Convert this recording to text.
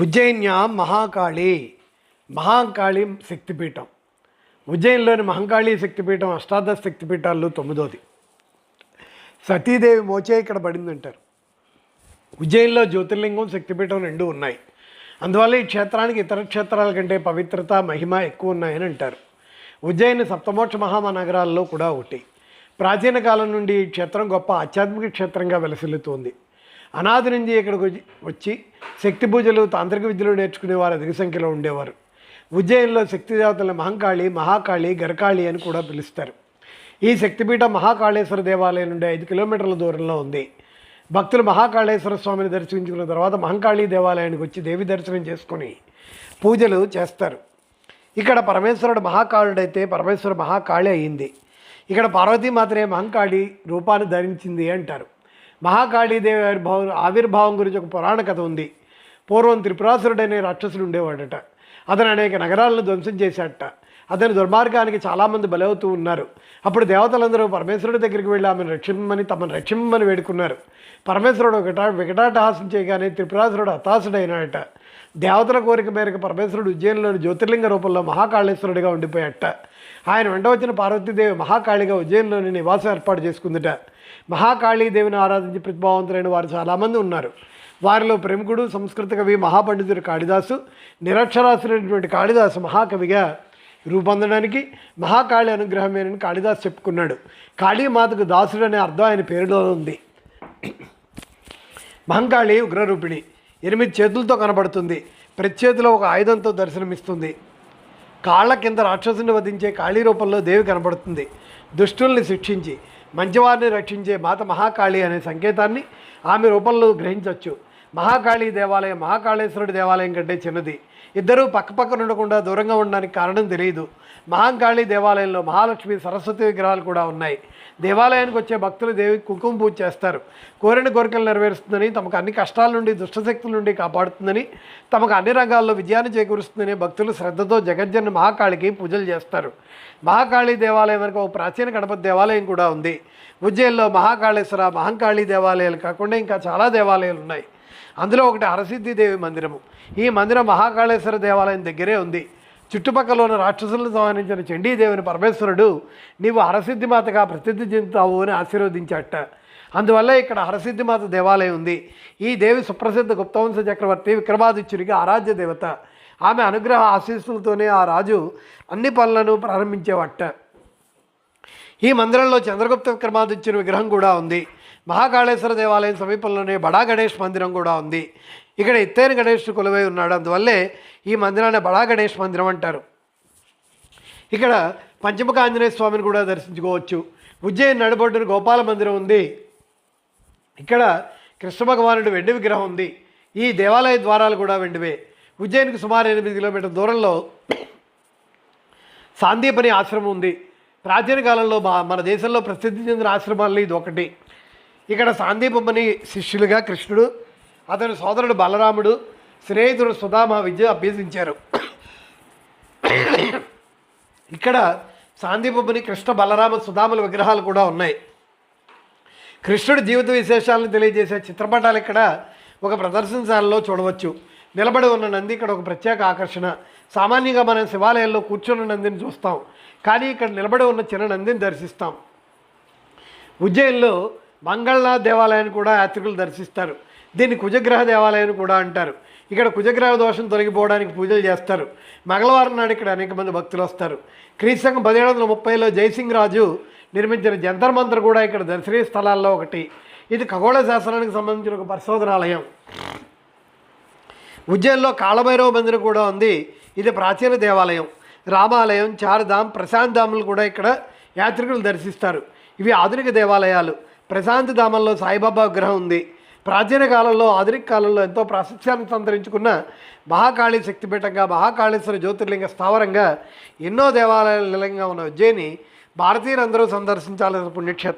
ఉజ్జయిన్యాం మహాకాళి శక్తిపీఠం. ఉజ్జయిన్లోని మహంకాళి శక్తిపీఠం అష్టాదశ శక్తిపీఠాల్లో 9వది. సతీదేవి మోచే ఇక్కడ పడిందంటారు. ఉజ్జయిన్లో జ్యోతిర్లింగం శక్తిపీఠం రెండు ఉన్నాయి. అందువల్ల ఈ క్షేత్రానికి ఇతర క్షేత్రాల కంటే పవిత్రత మహిమ ఎక్కువ ఉన్నాయని అంటారు. ఉజ్జయిని సప్తమోక్ష మహానగరాల్లో కూడా ఒకటి. ప్రాచీన కాలం నుండి ఈ క్షేత్రం గొప్ప ఆధ్యాత్మిక క్షేత్రంగా వెలసిల్లుతోంది. అనాది నుంచి ఇక్కడికి వచ్చి శక్తి పూజలు తాంత్రిక విద్యలు నేర్చుకునే వారు అధిక సంఖ్యలో ఉండేవారు. ఉజ్జయిన్లో శక్తి దేవతలను మహాకాళి గరకాళి అని కూడా పిలుస్తారు. ఈ శక్తిపీఠం మహాకాళేశ్వర దేవాలయం నుండి 5 కిలోమీటర్ల దూరంలో ఉంది. భక్తులు మహాకాళేశ్వర స్వామిని దర్శించుకున్న తర్వాత మహంకాళి దేవాలయానికి వచ్చి దేవి దర్శనం చేసుకొని పూజలు చేస్తారు. ఇక్కడ పరమేశ్వరుడు మహాకాళుడైతే పరమేశ్వరుడు మహాకాళి అయింది. ఇక్కడ పార్వతీమాతనే మహంకాళి రూపాన్ని ధరించింది అంటారు. మహాకాళీదేవి ఆవిర్భావం గురించి ఒక పురాణ కథ ఉంది. పూర్వం త్రిపురాసురుడనే రాక్షసుడు ఉండేవాడట. అతను అనేక నగరాలను ధ్వంసం చేశాడట. అతని దుర్మార్గానికి చాలామంది బలవుతూ ఉన్నారు. అప్పుడు దేవతలందరూ పరమేశ్వరుడి దగ్గరికి వెళ్ళి ఆమెను తమను రక్షించమని వేడుకున్నారు. పరమేశ్వరుడు వికటాటహాసం చేయగానే త్రిపురాసురుడు హతాశుడైనాడట. దేవతల కోరిక మేరకు పరమేశ్వరుడు ఉజ్జయిన్లోని జ్యోతిర్లింగ రూపంలో మహాకాళేశ్వరుడిగా ఉండిపోయాడట. ఆయన వెంట వచ్చిన పార్వతీదేవి మహాకాళిగా ఉజ్జయిన్లోని నివాసం ఏర్పాటు చేసుకుందిట. మహాకాళీదేవిని ఆరాధించి ప్రతిభావంతులైన వారు చాలామంది ఉన్నారు. వారిలో ప్రముఖుడు సంస్కృత కవి మహాపండితుడు కాళిదాసు. నిరక్షరాస్యుడైనటువంటి కాళిదాసు మహాకవిగా రూపొందడానికి మహాకాళి అనుగ్రహమేనని కాళిదాసు చెప్పుకున్నాడు. కాళీమాతకు దాసుడు అనే అర్థం ఆయన పేరులో ఉంది. మహంకాళి ఉగ్రరూపిణి 8 చేతులతో కనబడుతుంది. ప్రతి చేతిలో ఒక ఆయుధంతో దర్శనమిస్తుంది. కాళ్ళ కింద రాక్షసుని వధించే కాళీ రూపంలో దేవి కనబడుతుంది. దుష్టుల్ని శిక్షించి మంచివారిని రక్షించే మాత మహాకాళి అనే సంకేతాన్ని ఆమె రూపంలో గ్రహించవచ్చు. మహాకాళి దేవాలయం మహాకాళేశ్వరుడి దేవాలయం కంటే చిన్నది. ఇద్దరూ పక్కపక్కన ఉండకుండా దూరంగా ఉండడానికి కారణం తెలియదు. మహాకాళి దేవాలయంలో మహాలక్ష్మి సరస్వతి విగ్రహాలు కూడా ఉన్నాయి. దేవాలయానికి వచ్చే భక్తులు దేవికి కుంకుమ పూజ చేస్తారు. కోరిన కోరికలు నెరవేరుస్తుందని, తమకు అన్ని కష్టాల నుండి దుష్టశక్తుల నుండి కాపాడుతుందని, తమకు అన్ని రంగాల్లో విజయాన్ని చేకూరుస్తుందని భక్తులు శ్రద్ధతో జగజ్జన మహాకాళికి పూజలు చేస్తారు. మహాకాళి దేవాలయం వరకు ఒక ప్రాచీన గణపతి దేవాలయం కూడా ఉంది. ఉజ్జయిన్లో మహాకాళేశ్వర మహంకాళి దేవాలయాలు కాకుండా ఇంకా చాలా దేవాలయాలు ఉన్నాయి. అందులో ఒకటి హరసిద్ధిదేవి మందిరము. ఈ మందిరం మహాకాళేశ్వర దేవాలయం దగ్గరే ఉంది. చుట్టుపక్కల ఉన్న రాక్షసులను సంహరించిన చండీదేవిని పరమేశ్వరుడు నీవు హరసిద్ధిమాతగా ప్రసిద్ధి చెందుతావు అని ఆశీర్వదించాట. అందువల్ల ఇక్కడ హరసిద్ధిమాత దేవాలయం ఉంది. ఈ దేవి సుప్రసిద్ధ గుప్తవంశ చక్రవర్తి విక్రమాదిత్యుడికి ఆరాధ్య దేవత. ఆమె అనుగ్రహ ఆశీస్సులతోనే ఆ రాజు అన్ని పనులను ప్రారంభించేవట. ఈ మందిరంలో చంద్రగుప్త విక్రమాదిత్యుని విగ్రహం కూడా ఉంది. మహాకాళేశ్వర దేవాలయం సమీపంలోనే బడా గణేష్ మందిరం కూడా ఉంది. ఇక్కడ ఎత్తైన గణేశుడు కొలువై ఉన్నాడు. అందువల్లే ఈ మందిరాన్ని బడా గణేష్ మందిరం అంటారు. ఇక్కడ పంచముఖ ఆంజనేయ స్వామిని కూడా దర్శించుకోవచ్చు. ఉజ్జయిని నడిబొడ్డున గోపాల మందిరం ఉంది. ఇక్కడ కృష్ణ భగవానుడు వెండి విగ్రహం ఉంది. ఈ దేవాలయ ద్వారాలు కూడా వెండివే. ఉజ్జయినికి సుమారు 8 కిలోమీటర్ల దూరంలో సాందీపని ఆశ్రమం ఉంది. ప్రాచీన కాలంలో మన దేశంలో ప్రసిద్ధి చెందిన ఆశ్రమాల్లో ఇది ఒకటి. ఇక్కడ సాందీపని శిష్యులుగా కృష్ణుడు, అతని సోదరుడు బలరాముడు, స్నేహితుడు సుధామ విద్య అభ్యసించారు. ఇక్కడ సాందీపని కృష్ణ బలరామ సుధాముల విగ్రహాలు కూడా ఉన్నాయి. కృష్ణుడి జీవిత విశేషాలను తెలియజేసే చిత్రపటాలు ఇక్కడ ఒక ప్రదర్శనశాలలో చూడవచ్చు. నిలబడి ఉన్న నంది ఇక్కడ ఒక ప్రత్యేక ఆకర్షణ. సామాన్యంగా మనం శివాలయంలో కూర్చున్న నందిని చూస్తాం, కానీ ఇక్కడ నిలబడి ఉన్న చిన్న నందిని దర్శిస్తాం. ఉజ్జయిన్లో మంగళనాథ్ దేవాలయాన్ని కూడా యాత్రికులు దర్శిస్తారు. దీన్ని కుజగ్రహ దేవాలయాన్ని కూడా అంటారు. ఇక్కడ కుజగ్రహ దోషం తొలగిపోవడానికి పూజలు చేస్తారు. మంగళవారం నాడు ఇక్కడ అనేక మంది భక్తులు వస్తారు. క్రీస్తు 1730లో జయసింగ్ రాజు నిర్మించిన జంతర్ మంతర్ కూడా ఇక్కడ దర్శనీయ స్థలాల్లో ఒకటి. ఇది ఖగోళ శాస్త్రానికి సంబంధించిన ఒక పరిశోధనాలయం. ఉజ్జయిన్లో కాళభైరవ మందిరం కూడా ఉంది. ఇది ప్రాచీన దేవాలయం. రామాలయం, చార్ధామ్, ప్రశాంత్ ధాములు కూడా ఇక్కడ యాత్రికులు దర్శిస్తారు. ఇవి ఆధునిక దేవాలయాలు. ప్రశాంత్ ధామంలో సాయిబాబా విగ్రహం ఉంది. ప్రాచీన కాలంలో ఆధునిక కాలంలో ఎంతో ప్రాశస్త్యాన్ని సంతరించుకున్న మహాకాళి శక్తిపీఠంగా మహాకాళేశ్వర జ్యోతిర్లింగ స్థావరంగా ఎన్నో దేవాలయాల నిలయంగా ఉన్న ఉజ్జయిని భారతీయులందరూ సందర్శించాల్సిన పుణ్యక్షేత్రం.